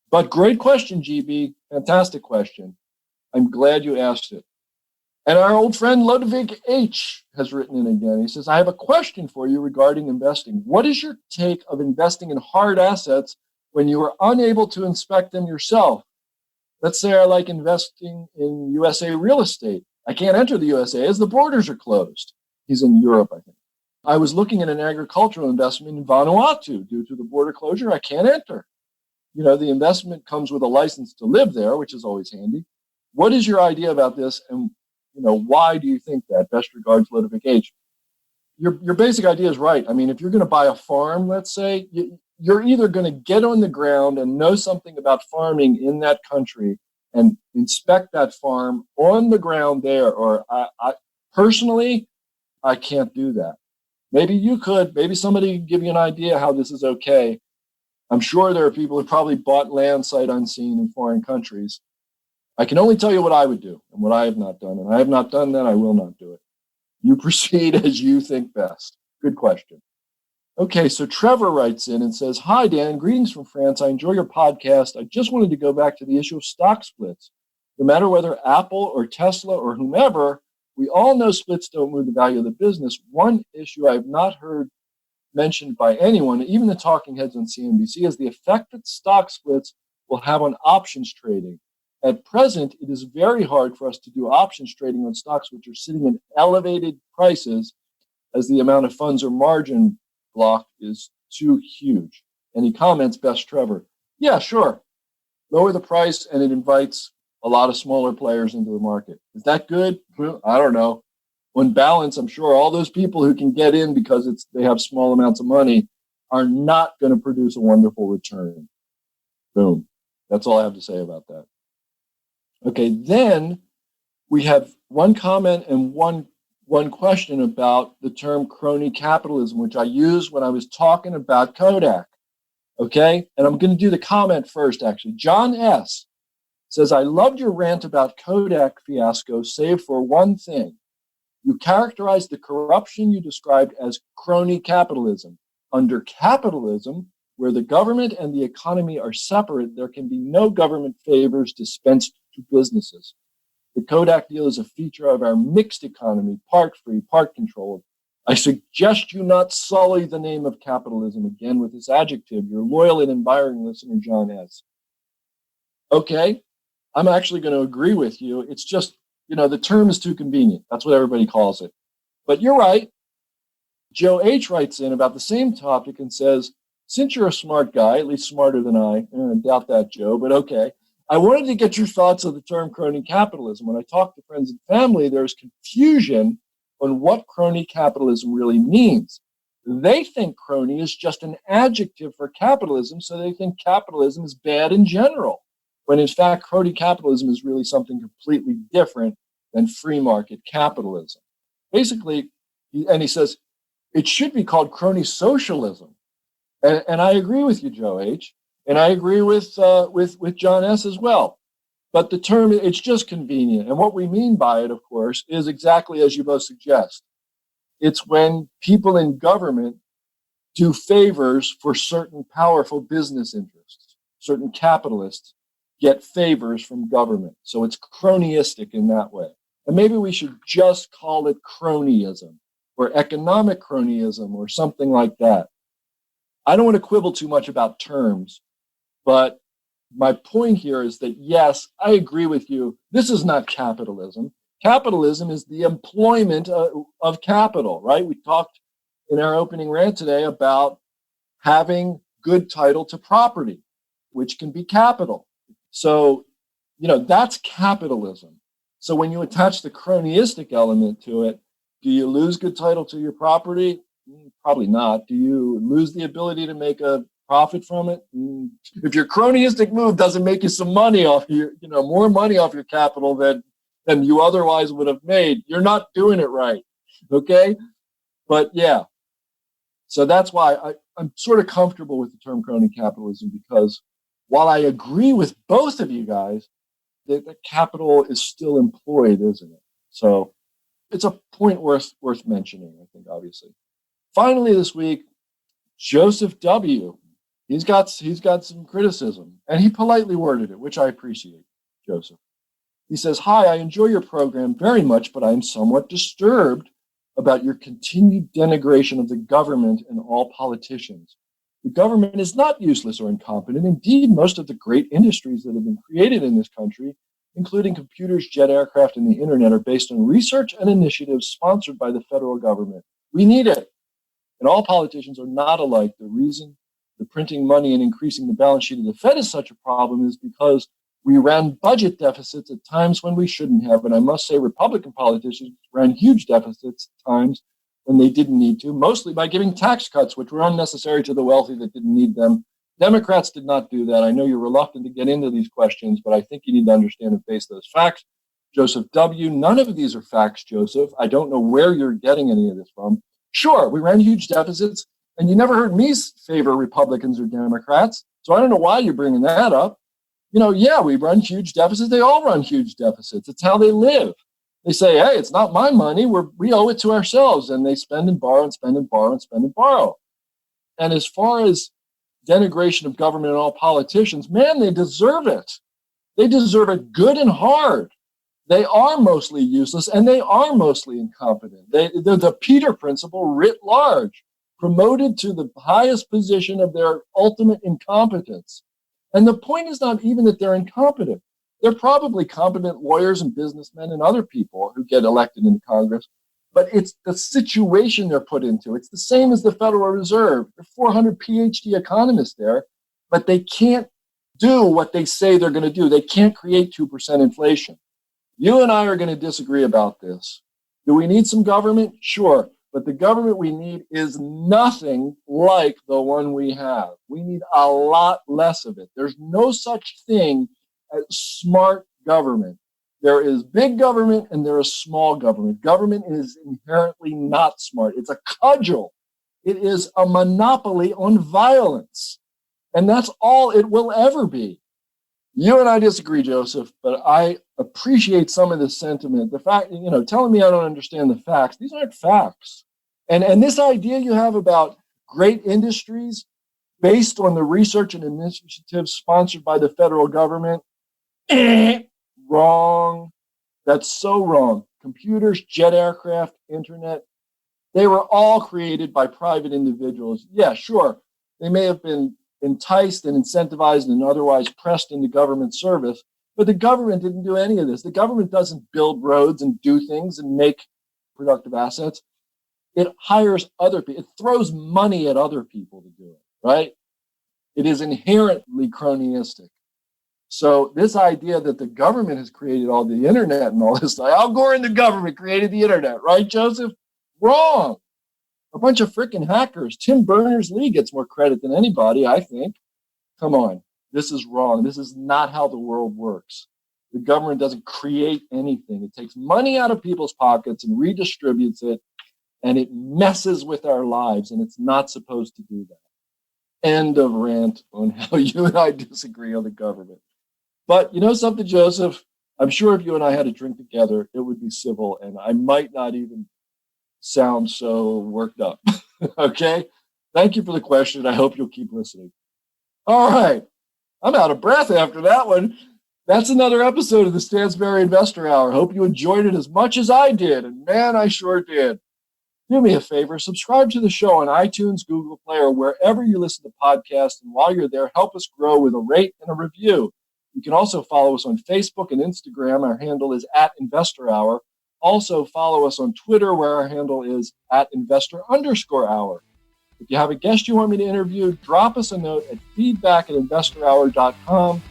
But great question, GB. Fantastic question. I'm glad you asked it. And our old friend Ludwig H. has written in again. He says, I have a question for you regarding investing. What is your take of investing in hard assets when you are unable to inspect them yourself? Let's say I like investing in USA real estate. I can't enter the USA as the borders are closed. He's in Europe, I think. I was looking at an agricultural investment in Vanuatu. Due to the border closure, I can't enter. The investment comes with a license to live there, which is always handy. What is your idea about this? And why do you think that? Best regards, Ludwig H. Your basic idea is right. I mean, if you're going to buy a farm, let's say, you're either going to get on the ground and know something about farming in that country and inspect that farm on the ground there, or I personally, I can't do that. Maybe you could. Maybe somebody can give you an idea how this is okay. I'm sure there are people who probably bought land sight unseen in foreign countries. I can only tell you what I would do and what I have not done. And I have not done that. I will not do it. You proceed as you think best. Good question. Okay, so Trevor writes in and says, hi, Dan. Greetings from France. I enjoy your podcast. I just wanted to go back to the issue of stock splits. No matter whether Apple or Tesla or whomever, we all know splits don't move the value of the business. One issue I've not heard mentioned by anyone, even the talking heads on CNBC, is the effect that stock splits will have on options trading. At present, it is very hard for us to do options trading on stocks which are sitting in elevated prices, as the amount of funds or margin block is too huge. And he comments, Best Trevor, yeah, sure. Lower the price and it invites a lot of smaller players into the market. Is that good? Well, I don't know. On balance, I'm sure all those people who can get in because they have small amounts of money are not going to produce a wonderful return. Boom. That's all I have to say about that. Okay, then we have one comment and one question about the term crony capitalism, which I used when I was talking about Kodak. Okay, and I'm going to do the comment first, actually. John S. says, I loved your rant about Kodak fiasco, save for one thing. You characterized the corruption you described as crony capitalism. Under capitalism, where the government and the economy are separate, there can be no government favors dispensed to businesses. The Kodak deal is a feature of our mixed economy, part free, part controlled. I suggest you not sully the name of capitalism again with this adjective. Your loyal and admiring listener, John S. Okay, I'm actually going to agree with you. It's just, the term is too convenient. That's what everybody calls it. But you're right. Joe H. writes in about the same topic and says, since you're a smart guy, at least smarter than I doubt that, Joe, but okay. I wanted to get your thoughts on the term crony capitalism. When I talk to friends and family, there's confusion on what crony capitalism really means. They think crony is just an adjective for capitalism, so they think capitalism is bad in general, when in fact crony capitalism is really something completely different than free market capitalism. Basically, he says, it should be called crony socialism. And I agree with you, Joe H., and I agree with John S. as well. But the term, it's just convenient. And what we mean by it, of course, is exactly as you both suggest. It's when people in government do favors for certain powerful business interests. Certain capitalists get favors from government. So it's cronyistic in that way. And maybe we should just call it cronyism or economic cronyism or something like that. I don't want to quibble too much about terms, but my point here is that, yes, I agree with you. This is not capitalism. Capitalism is the employment of capital, right? We talked in our opening rant today about having good title to property, which can be capital. So, that's capitalism. So when you attach the cronyistic element to it, do you lose good title to your property? Probably not. Do you lose the ability to make a profit from it? If your cronyistic move doesn't make you some money off more money off your capital than you otherwise would have made, you're not doing it right. Okay? But yeah. So that's why I'm sort of comfortable with the term crony capitalism, because while I agree with both of you guys, the capital is still employed, isn't it? So it's a point worth mentioning, I think, obviously. Finally, this week, Joseph W. He's got some criticism, and he politely worded it, which I appreciate, Joseph. He says, hi, I enjoy your program very much, but I am somewhat disturbed about your continued denigration of the government and all politicians. The government is not useless or incompetent. Indeed, most of the great industries that have been created in this country, including computers, jet aircraft, and the internet, are based on research and initiatives sponsored by the federal government. We need it. And all politicians are not alike. The reason the printing money and increasing the balance sheet of the Fed is such a problem is because we ran budget deficits at times when we shouldn't have. And I must say Republican politicians ran huge deficits at times when they didn't need to, mostly by giving tax cuts, which were unnecessary to the wealthy that didn't need them. Democrats did not do that. I know you're reluctant to get into these questions, but I think you need to understand and face those facts. Joseph W., none of these are facts, Joseph. I don't know where you're getting any of this from. Sure, we ran huge deficits, and you never heard me favor Republicans or Democrats, so I don't know why you're bringing that up. Yeah, we run huge deficits. They all run huge deficits. It's how they live. They say, hey, it's not my money. We owe it to ourselves, and they spend and borrow and spend and borrow and spend and borrow. And as far as denigration of government and all politicians, man, they deserve it. They deserve it good and hard. They are mostly useless and they are mostly incompetent. They're the Peter principle writ large, promoted to the highest position of their ultimate incompetence. And the point is not even that they're incompetent. They're probably competent lawyers and businessmen and other people who get elected into Congress, but it's the situation they're put into. It's the same as the Federal Reserve. There are 400 PhD economists there, but they can't do what they say they're going to do. They can't create 2% inflation. You and I are going to disagree about this. Do we need some government? Sure. But the government we need is nothing like the one we have. We need a lot less of it. There's no such thing as smart government. There is big government and there is small government. Government is inherently not smart. It's a cudgel. It is a monopoly on violence. And that's all it will ever be. You and I disagree, Joseph, but I appreciate some of this sentiment. The fact, telling me I don't understand the facts, these aren't facts. And this idea you have about great industries based on the research and initiatives sponsored by the federal government, wrong. That's so wrong. Computers, jet aircraft, internet, they were all created by private individuals. Yeah, sure. They may have been enticed and incentivized and otherwise pressed into government service, but the government didn't do any of this. The government doesn't build roads and do things and make productive assets. It hires other people. It throws money at other people to do it, right? It is inherently cronyistic. So this idea that the government has created all the internet and all this, like Al Gore and the government created the internet, right, Joseph? Wrong. A bunch of freaking hackers. Tim Berners-Lee gets more credit than anybody, I think. Come on. This is wrong. This is not how the world works. The government doesn't create anything. It takes money out of people's pockets and redistributes it, and it messes with our lives, and it's not supposed to do that. End of rant on how you and I disagree on the government. But you know something, Joseph? I'm sure if you and I had a drink together, it would be civil, and I might not even sound so worked up. Okay? Thank you for the question. I hope you'll keep listening. All right. I'm out of breath after that one. That's another episode of the Stansberry Investor Hour. Hope you enjoyed it as much as I did. And man, I sure did. Do me a favor, subscribe to the show on iTunes, Google Play, or wherever you listen to podcasts. And while you're there, help us grow with a rate and a review. You can also follow us on Facebook and Instagram. Our handle is @InvestorHour. Also follow us on Twitter, where our handle is @investor_hour. If you have a guest you want me to interview, drop us a note at feedback@investorhour.com.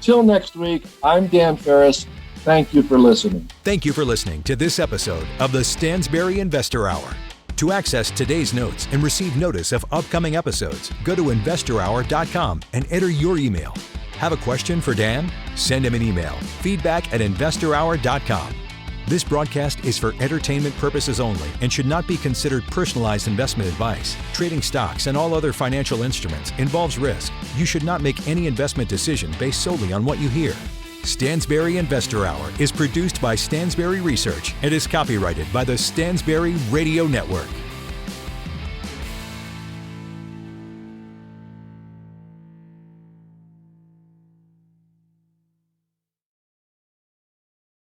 Till next week, I'm Dan Ferris. Thank you for listening.
Thank you for listening to this episode of the Stansberry Investor Hour. To access today's notes and receive notice of upcoming episodes, go to investorhour.com and enter your email. Have a question for Dan? Send him an email, feedback@investorhour.com. This broadcast is for entertainment purposes only and should not be considered personalized investment advice. Trading stocks and all other financial instruments involves risk. You should not make any investment decision based solely on what you hear. Stansberry Investor Hour is produced by Stansberry Research and is copyrighted by the Stansberry Radio Network.